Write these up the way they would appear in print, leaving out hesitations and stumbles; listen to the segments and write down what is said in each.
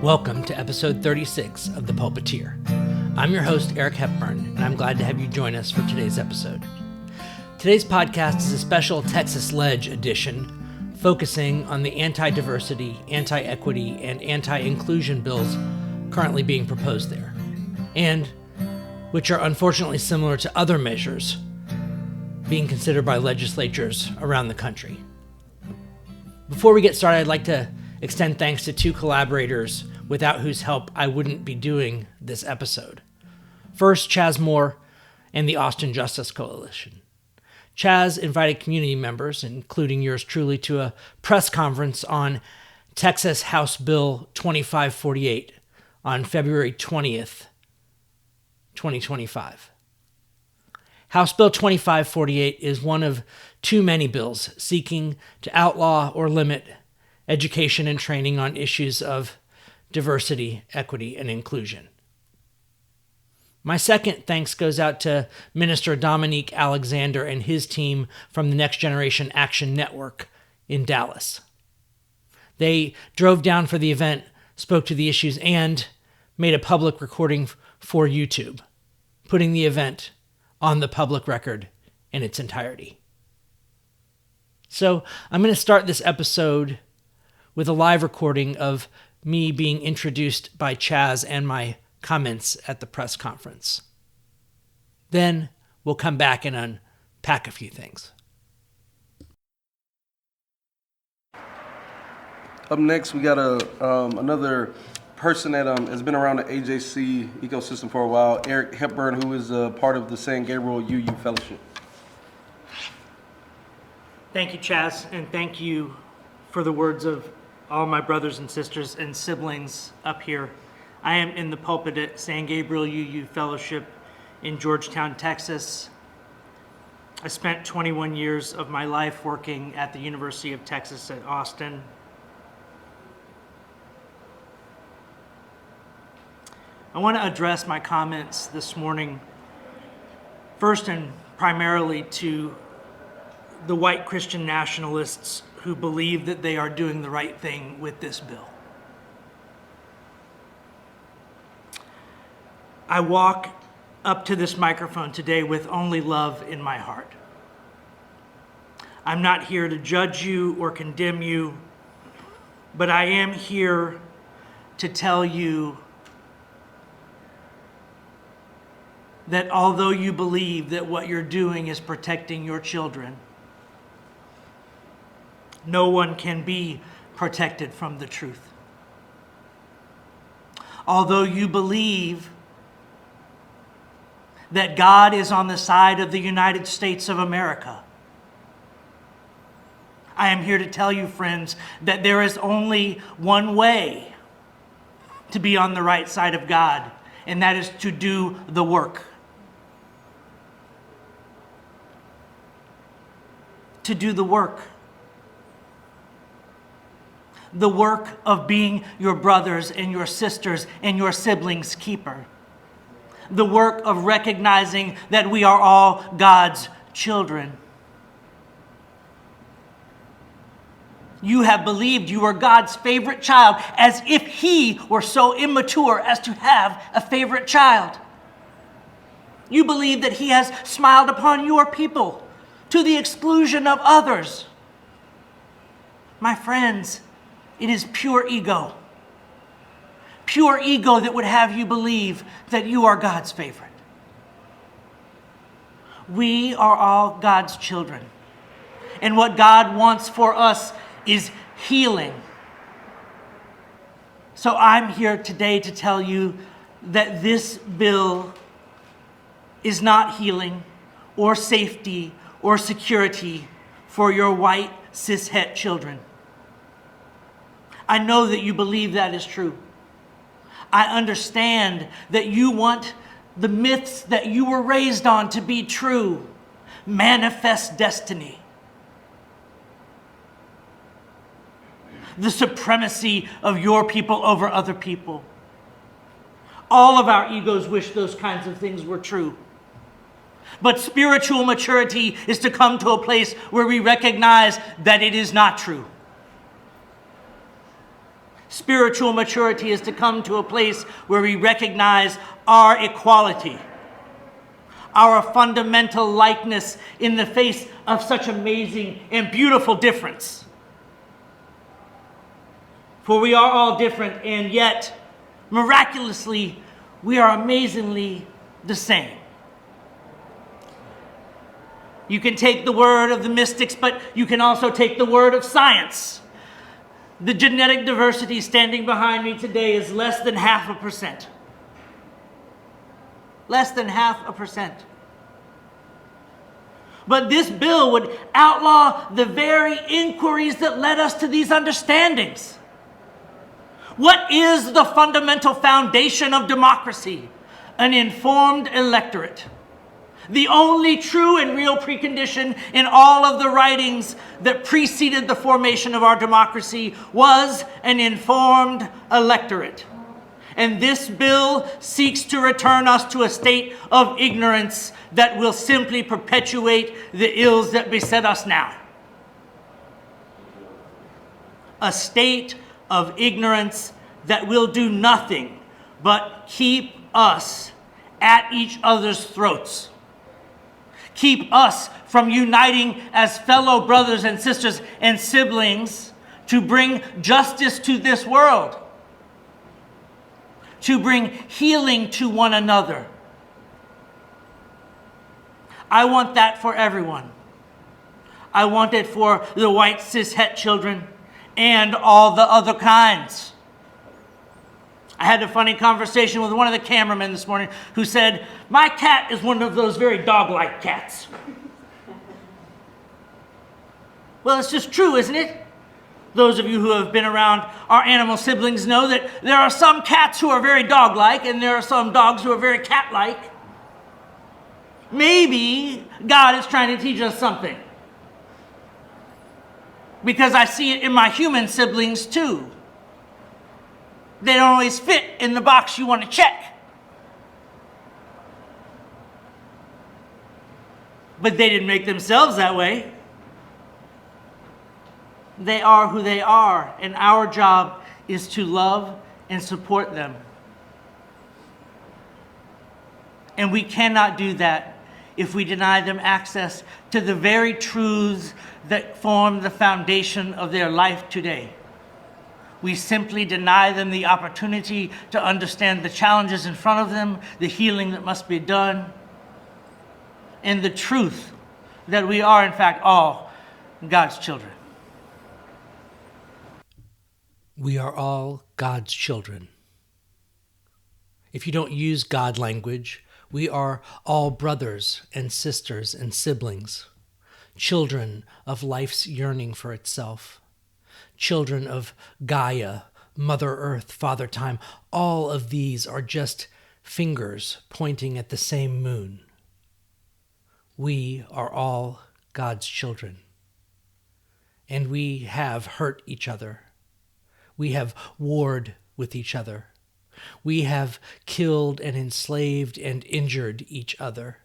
Welcome to episode 36 of The Pulpiteer. I'm your host, Eric Hepburn, and I'm glad to have you join us for today's episode. Today's podcast is a special Texas Lege edition focusing on the anti-diversity, anti-equity, and anti-inclusion bills currently being proposed there, and which are unfortunately similar to other measures being considered by legislatures around the country. Before we get started, I'd like to extend thanks to two collaborators without whose help I wouldn't be doing this episode. First, Chaz Moore and the Austin Justice Coalition. Chaz invited community members, including yours truly, to a press conference on Texas House Bill 2548 on February 20th, 2025. House Bill 2548 is one of too many bills seeking to outlaw or limit education and training on issues of diversity, equity, and inclusion. My second thanks goes out to Minister Dominique Alexander and his team from the Next Generation Action Network in Dallas. They drove down for the event, spoke to the issues, and made a public recording for YouTube, putting the event on the public record in its entirety. So I'm going to start this episode with a live recording of me being introduced by Chaz and my comments at the press conference. Then we'll come back and unpack a few things. Up next, we got another person that has been around the AJC ecosystem for a while, Eric Hepburn, who is part of the San Gabriel UU Fellowship. Thank you, Chaz, and thank you for the words of all my brothers and sisters and siblings up here. I am in the pulpit at San Gabriel UU Fellowship in Georgetown, Texas. I spent 21 years of my life working at the University of Texas at Austin. I want to address my comments this morning first and primarily to the White Christian Nationalists who believe that they are doing the right thing with this bill. I walk up to this microphone today with only love in my heart. I'm not here to judge you or condemn you, but I am here to tell you that although you believe that what you're doing is protecting your children, no one can be protected from the truth. Although you believe that God is on the side of the United States of America, I am here to tell you, friends, that there is only one way to be on the right side of God, and that is to do the work. To do the work. The work of being your brothers and your sisters and your siblings' keeper. The work of recognizing that we are all God's children. You have believed you are God's favorite child, as if He were so immature as to have a favorite child. You believe that He has smiled upon your people to the exclusion of others. My friends, it is pure ego. Pure ego that would have you believe that you are God's favorite. We are all God's children. And what God wants for us is healing. So I'm here today to tell you that this bill is not healing or safety or security for your white cishet children. I know that you believe that is true. I understand that you want the myths that you were raised on to be true. Manifest destiny. The supremacy of your people over other people. All of our egos wish those kinds of things were true. But spiritual maturity is to come to a place where we recognize that it is not true. Spiritual maturity is to come to a place where we recognize our equality, our fundamental likeness in the face of such amazing and beautiful difference. For we are all different, and yet, miraculously, we are amazingly the same. You can take the word of the mystics, but you can also take the word of science. The genetic diversity standing behind me today is less than 0.5%. Less than 0.5%. But this bill would outlaw the very inquiries that led us to these understandings. What is the fundamental foundation of democracy? An informed electorate. The only true and real precondition in all of the writings that preceded the formation of our democracy was an informed electorate. And this bill seeks to return us to a state of ignorance that will simply perpetuate the ills that beset us now. A state of ignorance that will do nothing but keep us at each other's throats. Keep us from uniting as fellow brothers and sisters and siblings to bring justice to this world, to bring healing to one another. I want that for everyone. I want it for the white cishet children and all the other kinds. I had a funny conversation with one of the cameramen this morning who said, my cat is one of those very dog-like cats. Well, it's just true, isn't it? Those of you who have been around our animal siblings know that there are some cats who are very dog-like and there are some dogs who are very cat-like. Maybe God is trying to teach us something. Because I see it in my human siblings too. They don't always fit in the box you want to check. But they didn't make themselves that way. They are who they are, and our job is to love and support them. And we cannot do that if we deny them access to the very truths that form the foundation of their life today. We simply deny them the opportunity to understand the challenges in front of them, the healing that must be done, and the truth that we are, in fact, all God's children. We are all God's children. If you don't use God language, we are all brothers and sisters and siblings, children of life's yearning for itself. Children of Gaia, Mother Earth, Father Time, all of these are just fingers pointing at the same moon. We are all God's children. And we have hurt each other. We have warred with each other. We have killed and enslaved and injured each other.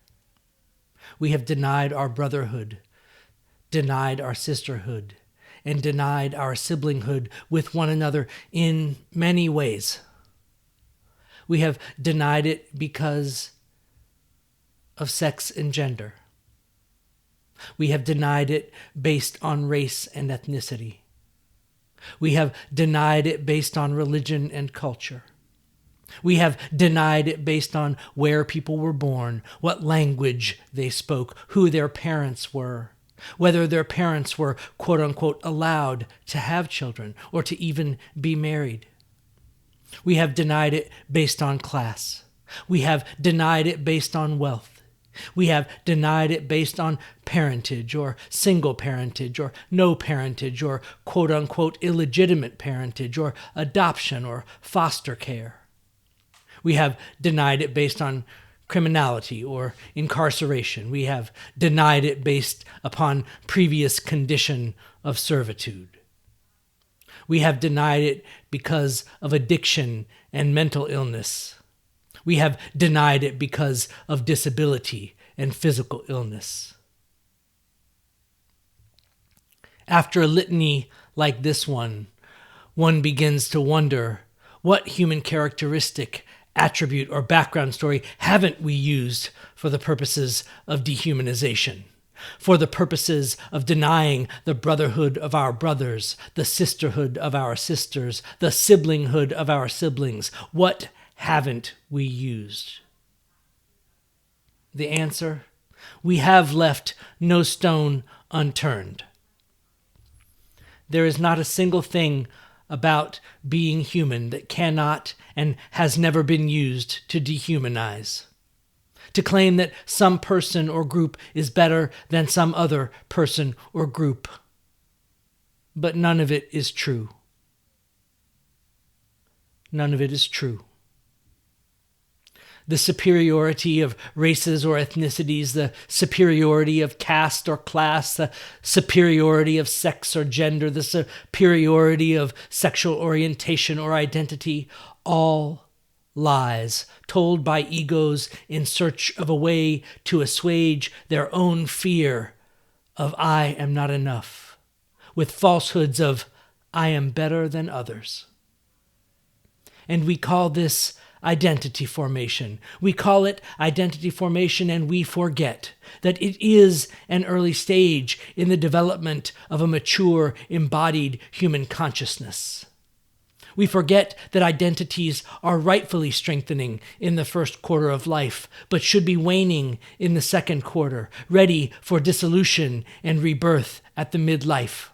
We have denied our brotherhood, denied our sisterhood, and denied our siblinghood with one another in many ways. We have denied it because of sex and gender. We have denied it based on race and ethnicity. We have denied it based on religion and culture. We have denied it based on where people were born, what language they spoke, who their parents were, whether their parents were, quote unquote, allowed to have children or to even be married. We have denied it based on class. We have denied it based on wealth. We have denied it based on parentage or single parentage or no parentage or quote unquote illegitimate parentage or adoption or foster care. We have denied it based on criminality or incarceration. We have denied it based upon previous condition of servitude. We have denied it because of addiction and mental illness. We have denied it because of disability and physical illness. After a litany like this one, one begins to wonder, what human characteristic, attribute, or background story haven't we used for the purposes of dehumanization? For the purposes of denying the brotherhood of our brothers, the sisterhood of our sisters, the siblinghood of our siblings? What haven't we used? The answer: we have left no stone unturned. There is not a single thing about being human that cannot and has never been used to dehumanize. To claim that some person or group is better than some other person or group. But none of it is true. None of it is true. The superiority of races or ethnicities, the superiority of caste or class, the superiority of sex or gender, the superiority of sexual orientation or identity, all lies told by egos in search of a way to assuage their own fear of I am not enough, with falsehoods of I am better than others. And we call this identity formation. We call it identity formation, and we forget that it is an early stage in the development of a mature, embodied human consciousness. We forget that identities are rightfully strengthening in the first quarter of life, but should be waning in the second quarter, ready for dissolution and rebirth at the midlife.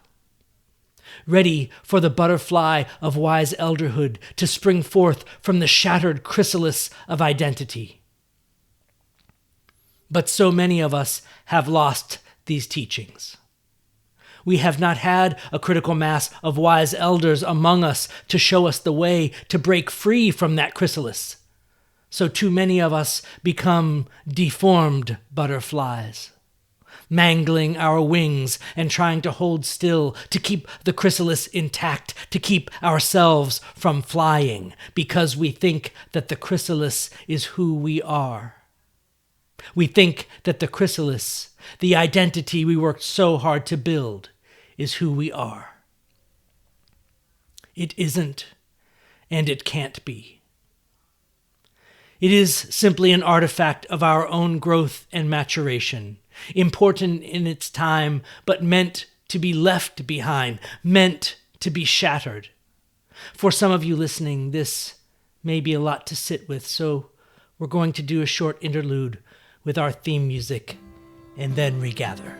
Ready for the butterfly of wise elderhood to spring forth from the shattered chrysalis of identity. But so many of us have lost these teachings. We have not had a critical mass of wise elders among us to show us the way to break free from that chrysalis. So too many of us become deformed butterflies, mangling our wings and trying to hold still, to keep the chrysalis intact, to keep ourselves from flying, because we think that the chrysalis is who we are. We think that the chrysalis, the identity we worked so hard to build, is who we are. It isn't, and it can't be. It is simply an artifact of our own growth and maturation, important in its time, but meant to be left behind, meant to be shattered. For some of you listening, this may be a lot to sit with, so we're going to do a short interlude with our theme music and then regather.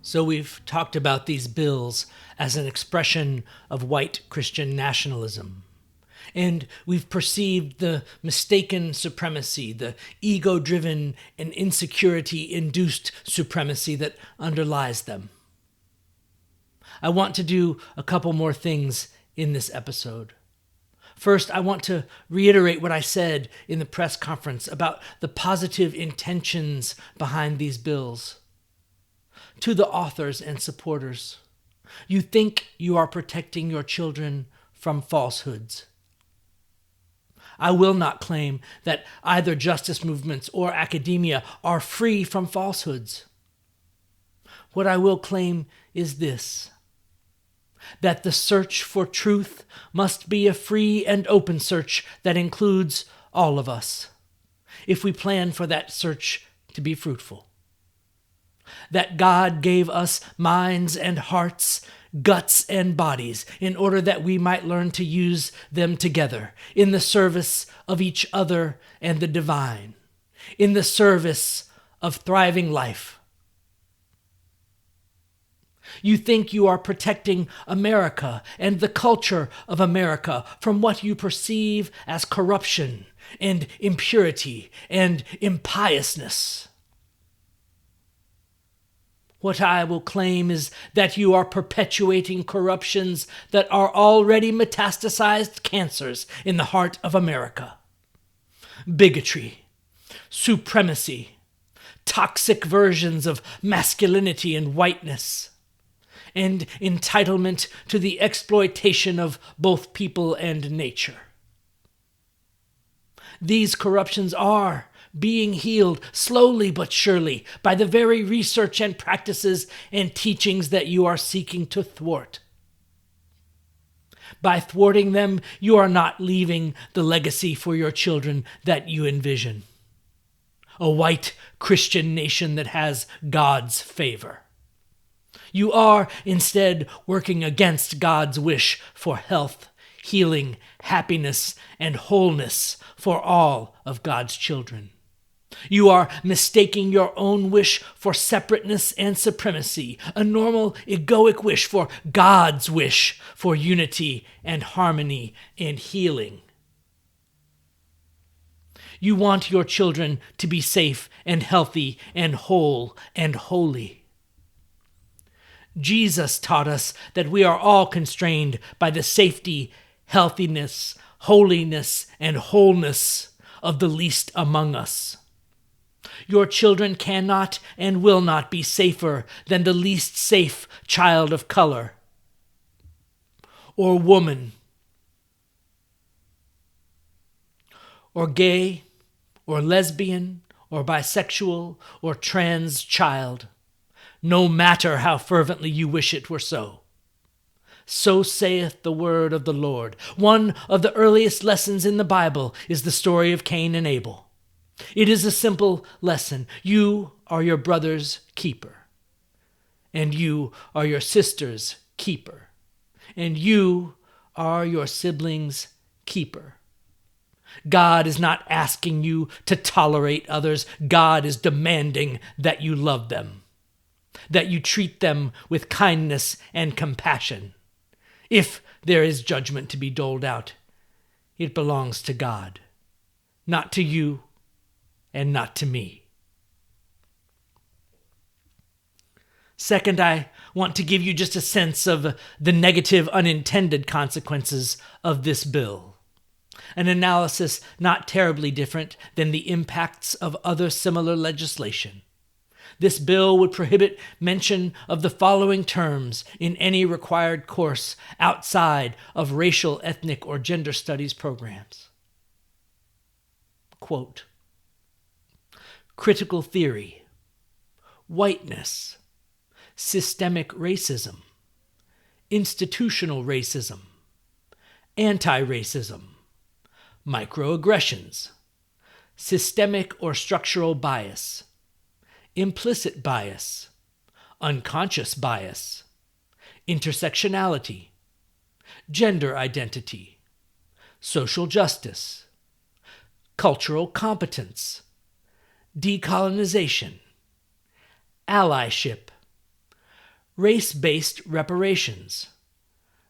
So we've talked about these bills as an expression of white Christian nationalism. And we've perceived the mistaken supremacy, the ego-driven and insecurity-induced supremacy that underlies them. I want to do a couple more things in this episode. First, I want to reiterate what I said in the press conference about the positive intentions behind these bills. To the authors and supporters, you think you are protecting your children from falsehoods. I will not claim that either justice movements or academia are free from falsehoods. What I will claim is this: that the search for truth must be a free and open search that includes all of us, if we plan for that search to be fruitful. That God gave us minds and hearts, guts and bodies, in order that we might learn to use them together in the service of each other and the divine, in the service of thriving life. You think you are protecting America and the culture of America from what you perceive as corruption and impurity and impiousness. What I will claim is that you are perpetuating corruptions that are already metastasized cancers in the heart of America. Bigotry, supremacy, toxic versions of masculinity and whiteness, and entitlement to the exploitation of both people and nature. These corruptions are being healed slowly but surely by the very research and practices and teachings that you are seeking to thwart. By thwarting them, you are not leaving the legacy for your children that you envision. A white Christian nation that has God's favor. You are instead working against God's wish for health, healing, happiness, and wholeness for all of God's children. You are mistaking your own wish for separateness and supremacy, a normal egoic wish for God's wish for unity and harmony and healing. You want your children to be safe and healthy and whole and holy. Jesus taught us that we are all constrained by the safety, healthiness, holiness, and wholeness of the least among us. Your children cannot and will not be safer than the least safe child of color or woman or gay or lesbian or bisexual or trans child, no matter how fervently you wish it were so. So saith the word of the Lord. One of the earliest lessons in the Bible is the story of Cain and Abel. It is a simple lesson. You are your brother's keeper, and you are your sister's keeper, and you are your sibling's keeper. God is not asking you to tolerate others. God is demanding that you love them, that you treat them with kindness and compassion. If there is judgment to be doled out, it belongs to God, not to you and not to me. Second, I want to give you just a sense of the negative unintended consequences of this bill. An analysis not terribly different than the impacts of other similar legislation. This bill would prohibit mention of the following terms in any required course outside of racial, ethnic, or gender studies programs. Quote, critical theory, whiteness, systemic racism, institutional racism, anti-racism, microaggressions, systemic or structural bias, implicit bias, unconscious bias, intersectionality, gender identity, social justice, cultural competence, decolonization, allyship, race-based reparations,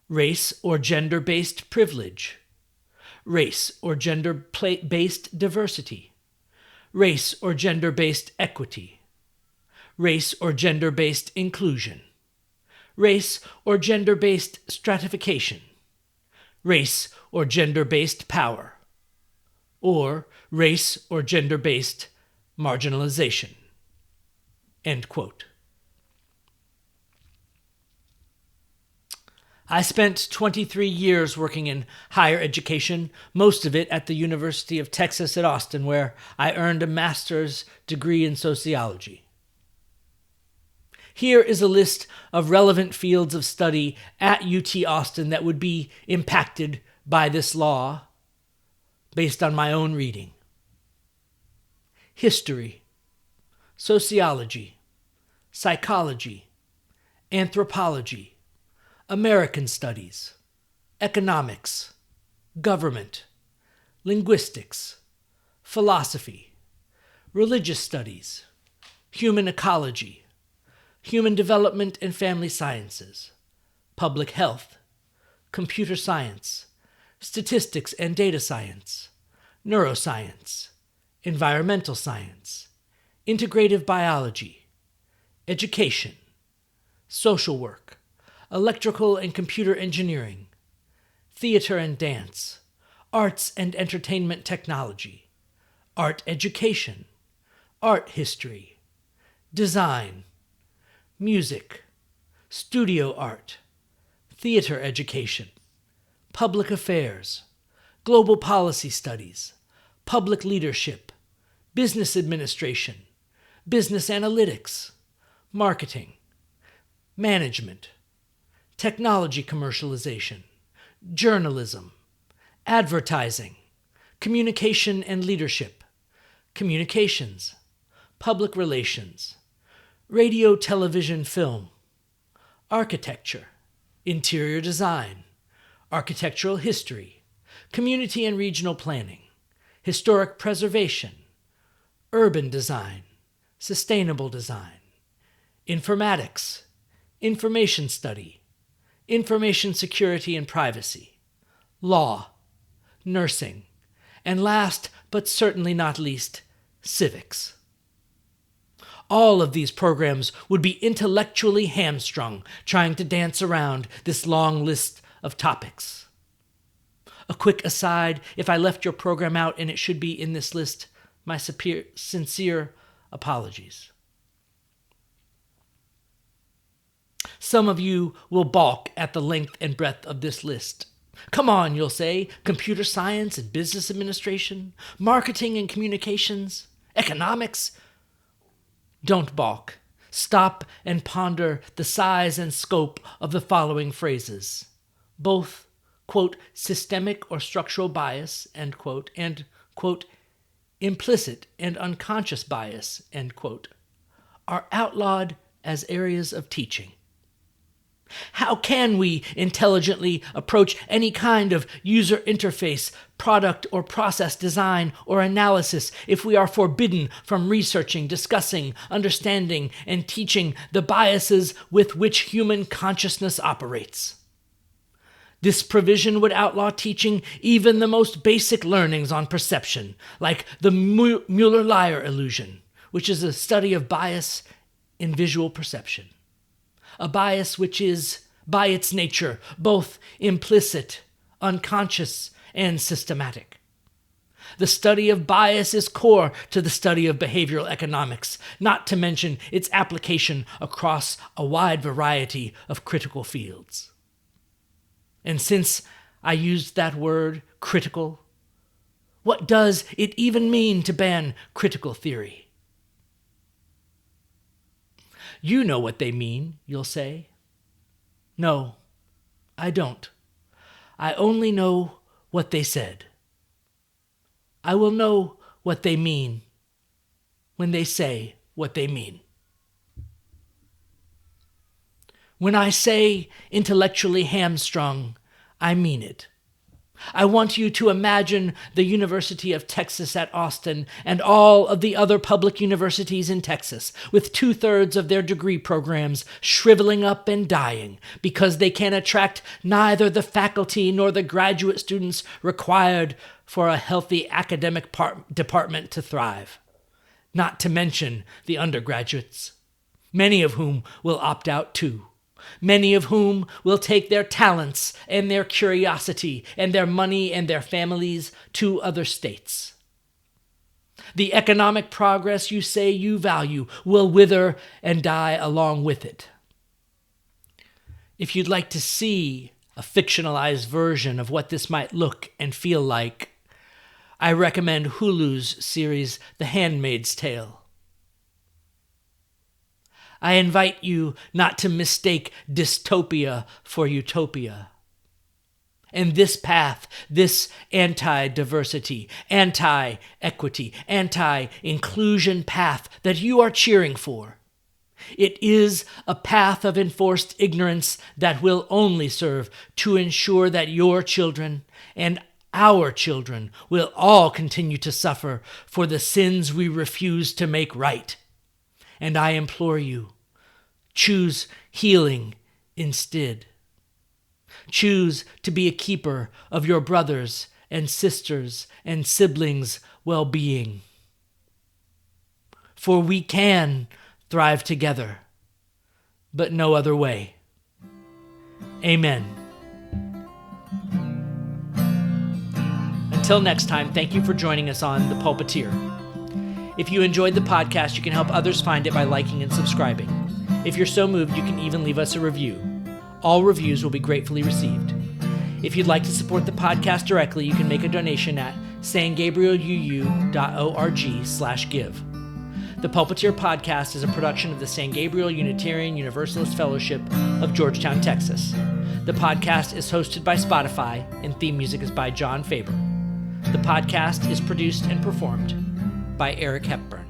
race or gender-based privilege, race or gender-based diversity, race or gender-based equity, race or gender-based inclusion, race or gender-based stratification, race or gender-based power, or race or gender-based marginalization. End quote. I spent 23 years working in higher education, most of it at the University of Texas at Austin, where I earned a master's degree in sociology. Here is a list of relevant fields of study at UT Austin that would be impacted by this law based on my own reading. History, sociology, psychology, anthropology, American studies, economics, government, linguistics, philosophy, religious studies, human ecology, human development and family sciences, public health, computer science, statistics and data science, neuroscience, environmental science, integrative biology, education, social work, electrical and computer engineering, theater and dance, arts and entertainment technology, art education, art history, design, music, studio art, theater education, public affairs, global policy studies, public leadership, business administration, business analytics, marketing, management, technology commercialization, journalism, advertising, communication and leadership, communications, public relations, radio, television, film, architecture, interior design, architectural history, community and regional planning, historic preservation, urban design, sustainable design, informatics, information study, information security and privacy, law, nursing, and last but certainly not least, civics. All of these programs would be intellectually hamstrung trying to dance around this long list of topics. A quick aside, if I left your program out and it should be in this list, my sincere apologies. Some of you will balk at the length and breadth of this list. Come on, you'll say, computer science and business administration, marketing and communications, economics. Don't balk. Stop and ponder the size and scope of the following phrases. Both, quote, systemic or structural bias, end quote, and, quote, implicit and unconscious bias, end quote, are outlawed as areas of teaching. How can we intelligently approach any kind of user interface, product or process design or analysis if we are forbidden from researching, discussing, understanding, and teaching the biases with which human consciousness operates? This provision would outlaw teaching even the most basic learnings on perception, like the Mueller-Lyer illusion, which is a study of bias in visual perception. A bias which is, by its nature, both implicit, unconscious, and systematic. The study of bias is core to the study of behavioral economics, not to mention its application across a wide variety of critical fields. And since I used that word, critical, what does it even mean to ban critical theory? You know what they mean, you'll say. No, I don't. I only know what they said. I will know what they mean when they say what they mean. When I say intellectually hamstrung, I mean it. I want you to imagine the University of Texas at Austin and all of the other public universities in Texas, with 2/3 of their degree programs shriveling up and dying because they can attract neither the faculty nor the graduate students required for a healthy academic department to thrive. Not to mention the undergraduates, many of whom will opt out too. Many of whom will take their talents and their curiosity and their money and their families to other states. The economic progress you say you value will wither and die along with it. If you'd like to see a fictionalized version of what this might look and feel like, I recommend Hulu's series The Handmaid's Tale. I invite you not to mistake dystopia for utopia. And this path, this anti-diversity, anti-equity, anti-inclusion path that you are cheering for, it is a path of enforced ignorance that will only serve to ensure that your children and our children will all continue to suffer for the sins we refuse to make right. And I implore you, Choose healing instead. Choose to be a keeper of your brothers and sisters and siblings' well-being. For we can thrive together, but no other way. Amen. Until next time, thank you for joining us on The Pulpiteer. If you enjoyed the podcast, you can help others find it by liking and subscribing. If you're so moved, you can even leave us a review. All reviews will be gratefully received. If you'd like to support the podcast directly, you can make a donation at sangabrieluu.org/give. The Pulpiteer Podcast is a production of the San Gabriel Unitarian Universalist Fellowship of Georgetown, Texas. The podcast is hosted by Spotify, and theme music is by John Faber. The podcast is produced and performed by Eric Hepburn.